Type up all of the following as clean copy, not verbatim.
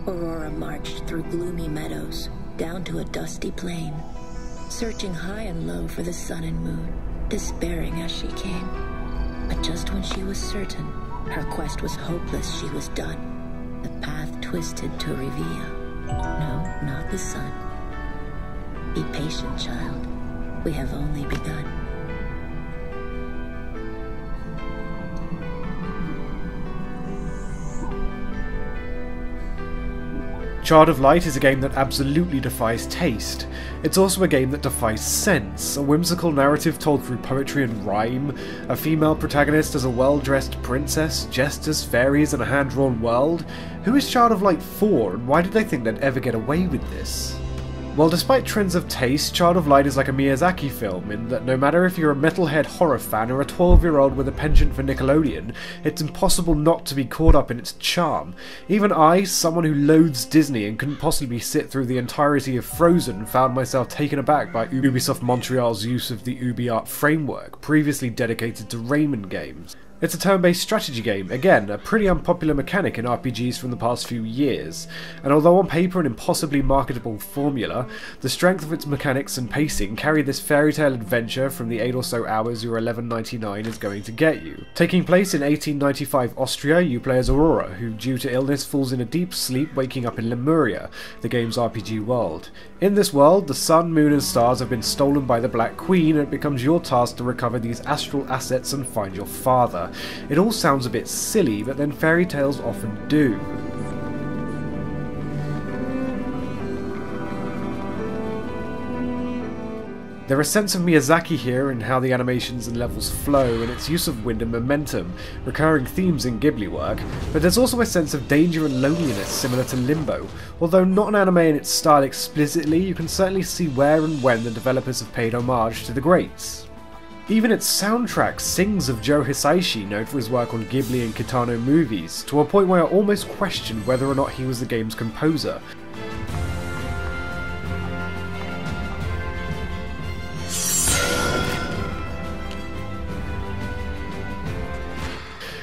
Aurora marched through gloomy meadows, down to a dusty plain, searching high and low for the sun and moon, despairing as she came. But just when she was certain her quest was hopeless, she was done. The path twisted to reveal. No, not the sun. Be patient, child. We have only begun. Child of Light is a game that absolutely defies taste. It's also a game that defies sense, a whimsical narrative told through poetry and rhyme, a female protagonist as a well-dressed princess, jesters, fairies, and a hand-drawn world. Who is Child of Light for, and why did they think they'd ever get away with this? Well, despite trends of taste, Child of Light is like a Miyazaki film in that no matter if you're a metalhead horror fan or a 12-year-old with a penchant for Nickelodeon, it's impossible not to be caught up in its charm. Even I, someone who loathes Disney and couldn't possibly sit through the entirety of Frozen, found myself taken aback by Ubisoft Montreal's use of the UbiArt framework, previously dedicated to Rayman games. It's a turn-based strategy game, again, a pretty unpopular mechanic in RPGs from the past few years, and although on paper an impossibly marketable formula, the strength of its mechanics and pacing carry this fairy tale adventure from the 8 or so hours your $11.99 is going to get you. Taking place in 1895 Austria, you play as Aurora, who due to illness falls in a deep sleep, waking up in Lemuria, the game's RPG world. In this world, the sun, moon and stars have been stolen by the Black Queen, and it becomes your task to recover these astral assets and find your father. It all sounds a bit silly, but then fairy tales often do. There's a sense of Miyazaki here in how the animations and levels flow, and its use of wind and momentum, recurring themes in Ghibli work, but there's also a sense of danger and loneliness similar to Limbo. Although not an anime in its style explicitly, you can certainly see where and when the developers have paid homage to the greats. Even its soundtrack sings of Joe Hisaishi, known for his work on Ghibli and Kitano movies, to a point where I almost questioned whether or not he was the game's composer.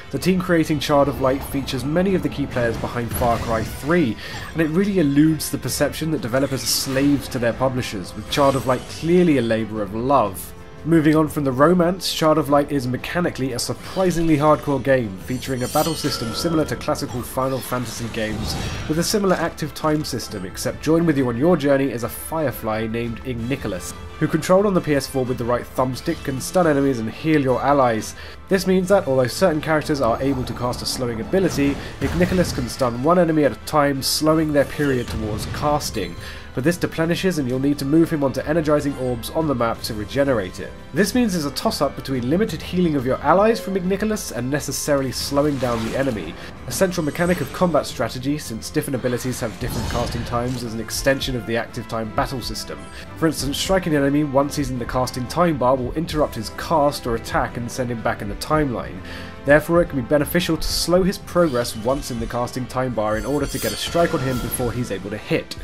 The team creating Child of Light features many of the key players behind Far Cry 3, and it really eludes the perception that developers are slaves to their publishers, with Child of Light clearly a labour of love. Moving on from the romance, Child of Light is mechanically a surprisingly hardcore game, featuring a battle system similar to classical Final Fantasy games, with a similar active time system, except joined with you on your journey is a firefly named Ignicholas, who controlled on the PS4 with the right thumbstick can stun enemies and heal your allies. This means that, although certain characters are able to cast a slowing ability, Ignicholas can stun one enemy at a time, slowing their period towards casting. But this deplenishes and you'll need to move him onto energizing orbs on the map to regenerate it. This means there's a toss-up between limited healing of your allies from Ignicholas and necessarily slowing down the enemy, a central mechanic of combat strategy since different abilities have different casting times as an extension of the active time battle system. For instance, striking an enemy once he's in the casting time bar will interrupt his cast or attack and send him back in the timeline. Therefore, it can be beneficial to slow his progress once in the casting time bar in order to get a strike on him before he's able to hit.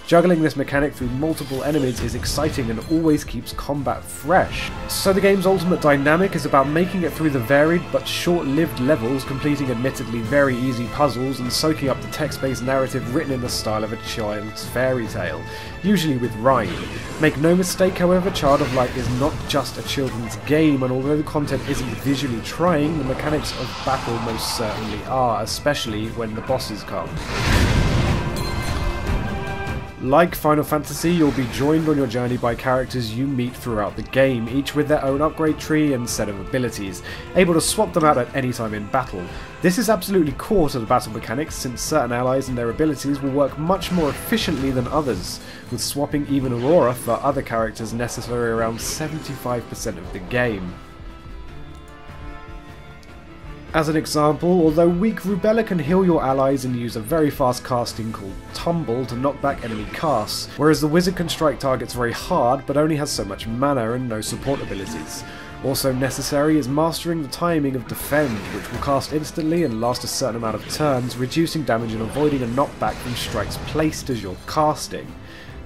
Juggling this mechanic through multiple enemies is exciting and always keeps combat fresh. So the game's ultimate dynamic is about making it through the varied but short-lived levels, completing admittedly very easy puzzles and soaking up the text-based narrative written in the style of a child's fairy tale, usually with rhyme. Make no mistake, however, Child of Light is not just a children's game, and although the content isn't visually trying, the mechanics of battle most certainly are, especially when the bosses come. Like Final Fantasy, you'll be joined on your journey by characters you meet throughout the game, each with their own upgrade tree and set of abilities, able to swap them out at any time in battle. This is absolutely core to the battle mechanics, since certain allies and their abilities will work much more efficiently than others, with swapping even Aurora for other characters necessary around 75% of the game. As an example, although weak, Rubella can heal your allies and use a very fast casting called Tumble to knock back enemy casts, whereas the wizard can strike targets very hard but only has so much mana and no support abilities. Also necessary is mastering the timing of Defend, which will cast instantly and last a certain amount of turns, reducing damage and avoiding a knockback from strikes placed as you're casting.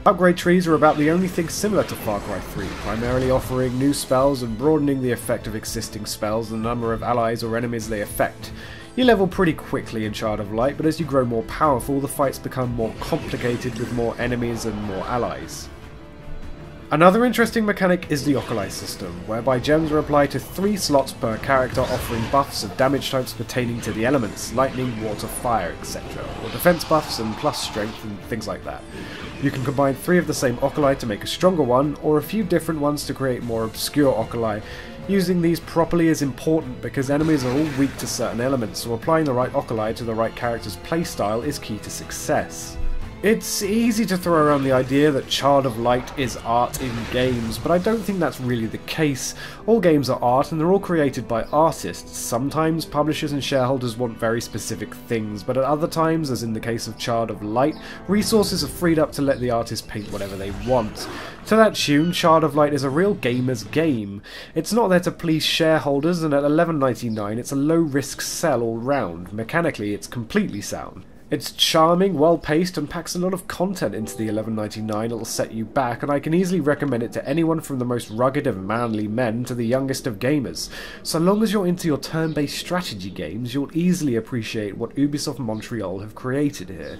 Upgrade trees are about the only thing similar to Far Cry 3, primarily offering new spells and broadening the effect of existing spells and the number of allies or enemies they affect. You level pretty quickly in Child of Light, but as you grow more powerful, the fights become more complicated with more enemies and more allies. Another interesting mechanic is the Oculi system, whereby gems are applied to 3 slots per character, offering buffs of damage types pertaining to the elements, lightning, water, fire, etc., or defense buffs and plus strength and things like that. You can combine 3 of the same Oculi to make a stronger one, or a few different ones to create more obscure Oculi. Using these properly is important because enemies are all weak to certain elements, so applying the right Oculi to the right character's playstyle is key to success. It's easy to throw around the idea that Child of Light is art in games, but I don't think that's really the case. All games are art and they're all created by artists. Sometimes publishers and shareholders want very specific things, but at other times, as in the case of Child of Light, resources are freed up to let the artist paint whatever they want. To that tune, Child of Light is a real gamer's game. It's not there to please shareholders, and at $11.99 it's a low-risk sell all round. Mechanically, it's completely sound. It's charming, well-paced, and packs a lot of content into the $11.99 it'll set you back, and I can easily recommend it to anyone from the most rugged of manly men to the youngest of gamers. So long as you're into your turn-based strategy games, you'll easily appreciate what Ubisoft Montreal have created here.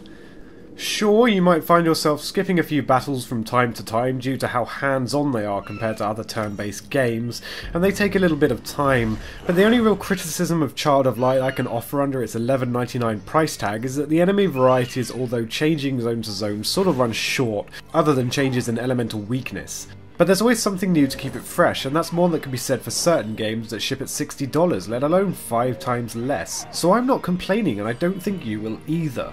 Sure, you might find yourself skipping a few battles from time to time due to how hands-on they are compared to other turn-based games, and they take a little bit of time, but the only real criticism of Child of Light I can offer under its $11.99 price tag is that the enemy varieties, although changing zone to zone, sort of run short, other than changes in elemental weakness. But there's always something new to keep it fresh, and that's more that can be said for certain games that ship at $60, let alone 5 times less. So I'm not complaining, and I don't think you will either.